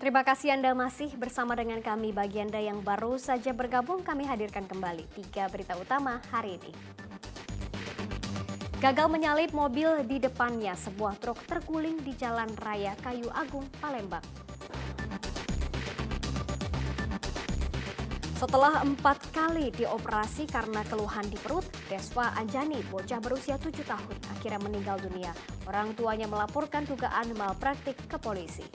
Terima kasih Anda masih bersama dengan kami. Bagi Anda yang baru saja bergabung, kami hadirkan kembali 3 berita utama hari ini. Gagal menyalip mobil di depannya, sebuah truk terguling di Jalan Raya Kayu Agung, Palembang. Setelah 4 kali dioperasi karena keluhan di perut, Desva Anjani, bocah berusia 7 tahun, akhirnya meninggal dunia. Orang tuanya melaporkan dugaan malpraktik ke polisi.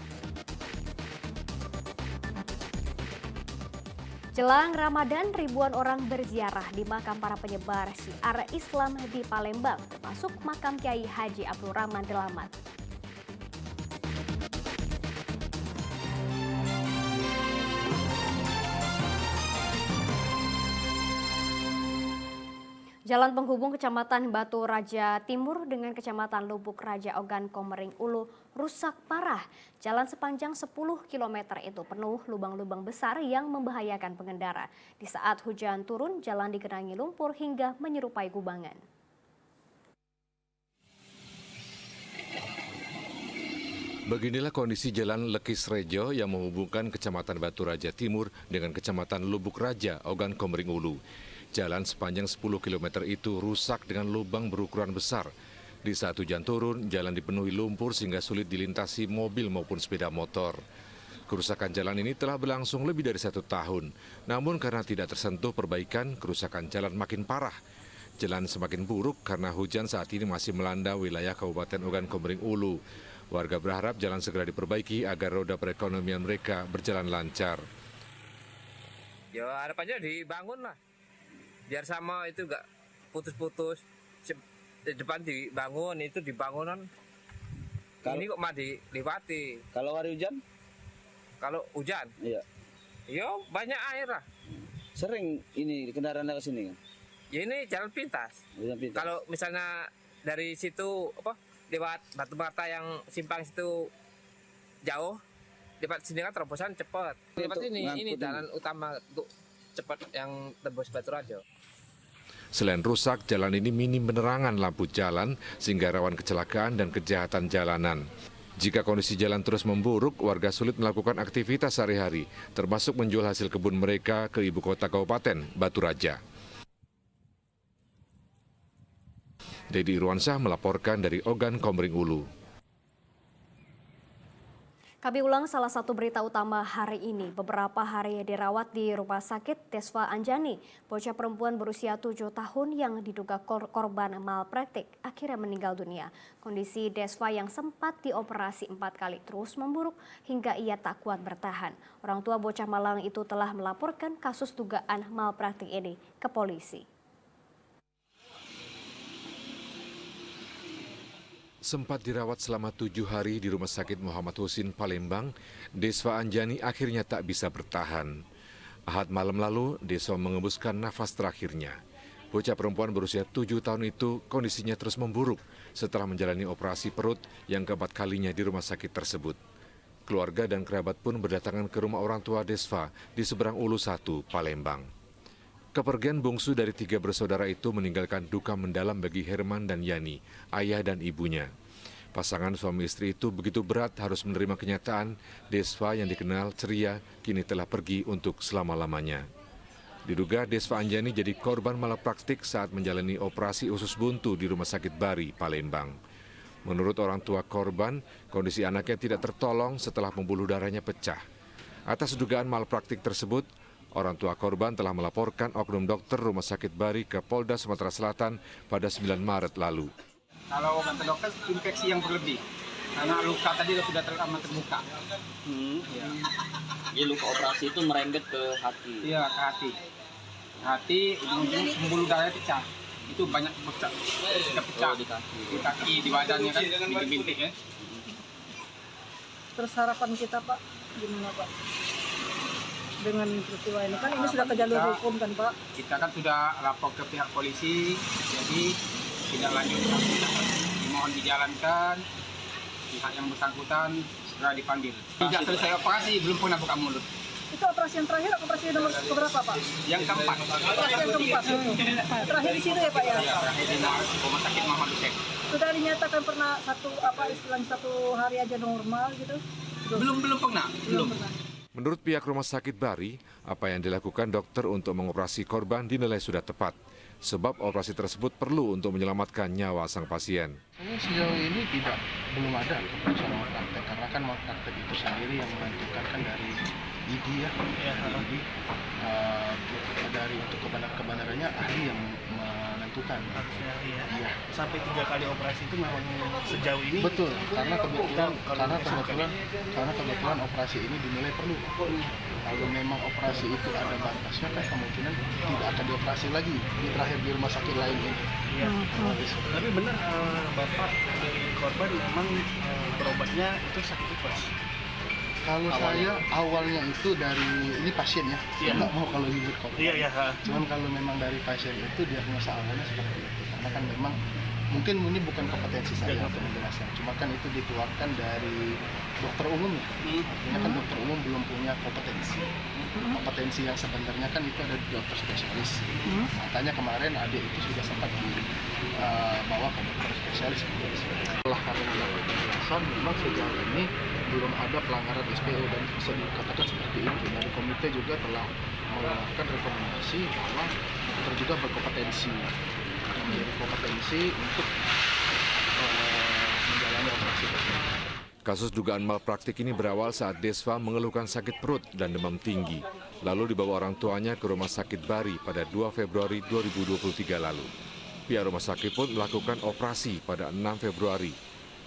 Jelang Ramadan, ribuan orang berziarah di makam para penyebar syiar Islam di Palembang, termasuk makam Kiai Haji Abdul Rahman Delamat. Jalan penghubung Kecamatan Batu Raja Timur dengan Kecamatan Lubuk Raja Ogan Komering Ulu rusak parah. Jalan sepanjang 10 km itu penuh lubang-lubang besar yang membahayakan pengendara. Di saat hujan turun, jalan digenangi lumpur hingga menyerupai kubangan. Beginilah kondisi jalan Lekis Rejo yang menghubungkan Kecamatan Batu Raja Timur dengan Kecamatan Lubuk Raja Ogan Komering Ulu. Jalan sepanjang 10 km itu rusak dengan lubang berukuran besar. Di saat hujan turun, jalan dipenuhi lumpur sehingga sulit dilintasi mobil maupun sepeda motor. Kerusakan jalan ini telah berlangsung lebih dari 1 tahun. Namun karena tidak tersentuh perbaikan, kerusakan jalan makin parah. Jalan semakin buruk karena hujan saat ini masih melanda wilayah Kabupaten Ogan Komering Ulu. Warga berharap jalan segera diperbaiki agar roda perekonomian mereka berjalan lancar. Ya harapannya dibangun lah. Biar sama itu enggak putus-putus. Di depan dibangun, itu dibangunan. Ini kok mah dilewati. Kalau hari hujan? Kalau hujan? Iya. Ya banyak air lah. Sering ini kendaraan ke sini kan? Ya ini jalan pintas. Jalan pintas. Kalau misalnya dari situ lewat Batu Bata yang simpang situ jauh, lewat sini kan terobosan cepat. Lewat ini jalan utama untuk cepat yang tembus Batu Raja. Selain rusak, jalan ini minim penerangan lampu jalan sehingga rawan kecelakaan dan kejahatan jalanan. Jika kondisi jalan terus memburuk, warga sulit melakukan aktivitas sehari-hari, termasuk menjual hasil kebun mereka ke ibu kota kabupaten, Batu Raja. Dedi Irwansyah melaporkan dari Ogan Komering Ulu. Kami ulang salah satu berita utama hari ini. Beberapa hari dirawat di Rumah Sakit Desva Anjani, bocah perempuan berusia 7 tahun yang diduga korban malpraktik, akhirnya meninggal dunia. Kondisi Desva yang sempat dioperasi 4 kali terus memburuk hingga ia tak kuat bertahan. Orang tua bocah malang itu telah melaporkan kasus dugaan malpraktik ini ke polisi. Sempat dirawat selama 7 hari di Rumah Sakit Muhammad Husin, Palembang, Desva Anjani akhirnya tak bisa bertahan. Ahad malam lalu, Desva mengembuskan nafas terakhirnya. Bocah perempuan berusia 7 tahun itu kondisinya terus memburuk setelah menjalani operasi perut yang keempat kalinya di rumah sakit tersebut. Keluarga dan kerabat pun berdatangan ke rumah orang tua Desva di seberang Ulu 1, Palembang. Kepergian bungsu dari 3 bersaudara itu meninggalkan duka mendalam bagi Herman dan Yani, ayah dan ibunya. Pasangan suami istri itu begitu berat harus menerima kenyataan Desva yang dikenal ceria kini telah pergi untuk selama-lamanya. Diduga Desva Anjani jadi korban malapraktik saat menjalani operasi usus buntu di Rumah Sakit Bari, Palembang. Menurut orang tua korban, kondisi anaknya tidak tertolong setelah pembuluh darahnya pecah. Atas dugaan malpraktik tersebut, orang tua korban telah melaporkan oknum dokter Rumah Sakit Bari ke Polda Sumatera Selatan pada 9 Maret lalu. Kalau kata dokter infeksi yang berlebih, karena luka tadi sudah amat terbuka. Ya. Jadi luka operasi itu merembet ke hati. Iya, ke hati. Hati, pembuluh darahnya pecah. Itu banyak pecah. Sudah pecah di kaki. Di kaki, di badannya kan, bintik-bintik ya. Terus harapan kita Pak, gimana Pak? Dengan peristiwa ini kan ini sudah ke jalur hukum kan Pak? Kita kan sudah lapor ke pihak polisi, jadi tidak lanjut. Dimohon dijalankan, pihak yang bersangkutan segera dipanggil. Tidak selesai operasi, belum pernah buka mulut. Itu operasi yang terakhir atau operasi nomor berapa Pak? Yang keempat. Operasi yang keempat. Terakhir di sini ya Pak ya? Iya, terakhir di Rumah Sakit Muhammad Husin. Sudah dinyatakan pernah satu hari aja normal gitu? Belum pernah. Belum. Menurut pihak Rumah Sakit Bari, apa yang dilakukan dokter untuk mengoperasi korban dinilai sudah tepat. Sebab operasi tersebut perlu untuk menyelamatkan nyawa sang pasien. Sejauh ini belum ada keputusan malpraktek karena kan malpraktek itu sendiri yang menentukan kan dari ID ya, ID dari untuk kebenarannya ahli yang menentukan. Harusnya iya. Iya. Sampai 3 kali operasi itu memang sejauh ini. Betul, karena kebetulan operasi ini dinilai perlu. Kalau memang operasi itu ada batasnya kan kemungkinan tidak akan dioperasi lagi di terakhir di rumah sakit lain ini. Iya. Tapi benar Bapak dari korban memang berobatnya itu sakit tifus. Kalau saya awalnya itu dari ini pasien ya, Iya. nggak mau kalau nyebut korban. Iya. Cuman kalau memang dari pasien itu diagnosa awalnya seperti itu, karena kan memang mungkin ini bukan kompetensi saya untuk menjelaskan, cuma kan itu dikeluarkan dari dokter umum ya, artinya kan dokter umum belum punya kompetensi yang sebenarnya kan itu ada di dokter spesialis. Makanya kemarin adik itu sudah sempat dibawa ke dokter spesialis. Setelah kami melakukan penjelasan, memang sejauh ini belum ada pelanggaran SPO dan bisa dikatakan seperti itu. Dari komite juga telah mengeluarkan rekomendasi bahwa dokter juga berkompetensi untuk menjalani operasi tersebut. Kasus dugaan malpraktik ini berawal saat Desva mengeluhkan sakit perut dan demam tinggi. Lalu dibawa orang tuanya ke Rumah Sakit Bari pada 2 Februari 2023 lalu. Pihak rumah sakit pun melakukan operasi pada 6 Februari.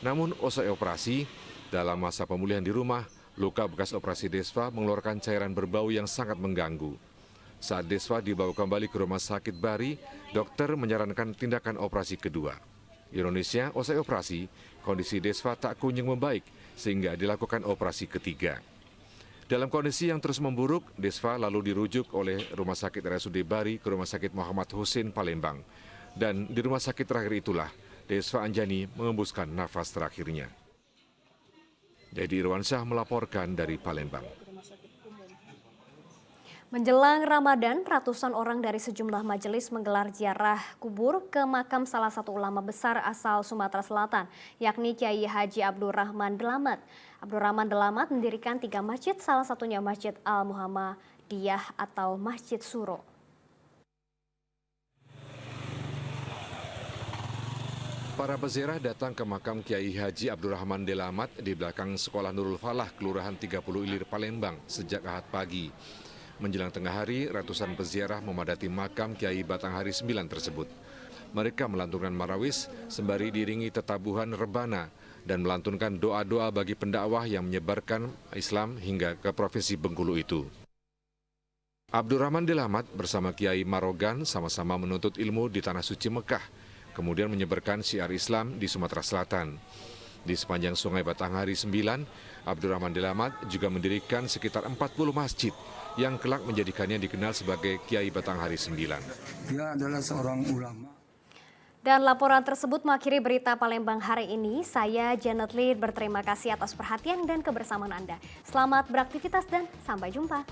Namun usai operasi, dalam masa pemulihan di rumah, luka bekas operasi Desva mengeluarkan cairan berbau yang sangat mengganggu. Saat Desva dibawa kembali ke Rumah Sakit Bari, dokter menyarankan tindakan operasi kedua. Ironisnya, usai operasi, kondisi Desva tak kunjung membaik sehingga dilakukan operasi ketiga. Dalam kondisi yang terus memburuk, Desva lalu dirujuk oleh Rumah Sakit RSUD Bari ke Rumah Sakit Muhammad Husin Palembang. Dan di rumah sakit terakhir itulah, Desva Anjani mengembuskan nafas terakhirnya. Dedi Irwansyah melaporkan dari Palembang. Menjelang Ramadan, ratusan orang dari sejumlah majelis menggelar ziarah kubur ke makam salah satu ulama besar asal Sumatera Selatan, yakni Kiai Haji Abdurrahman Delamat. Abdurrahman Delamat mendirikan 3 masjid, salah satunya Masjid Al-Muhammadiyah atau Masjid Suro. Para peziarah datang ke makam Kiai Haji Abdurrahman Delamat di belakang Sekolah Nurul Falah, Kelurahan 30 Ilir, Palembang sejak Ahad pagi. Menjelang tengah hari, ratusan peziarah memadati makam Kiai Batanghari 9 tersebut. Mereka melantunkan marawis sembari diiringi tetabuhan rebana dan melantunkan doa-doa bagi pendakwah yang menyebarkan Islam hingga ke Provinsi Bengkulu itu. Abdurrahman Delamat bersama Kiai Marogan sama-sama menuntut ilmu di Tanah Suci Mekah, kemudian menyebarkan syiar Islam di Sumatera Selatan. Di sepanjang Sungai Batanghari 9, Abdurrahman Delamat juga mendirikan sekitar 40 masjid yang kelak menjadikannya dikenal sebagai Kiai Batanghari 9. Dia adalah seorang ulama. Dan laporan tersebut mengakhiri berita Palembang hari ini. Saya Janet Lid berterima kasih atas perhatian dan kebersamaan Anda. Selamat beraktivitas dan sampai jumpa.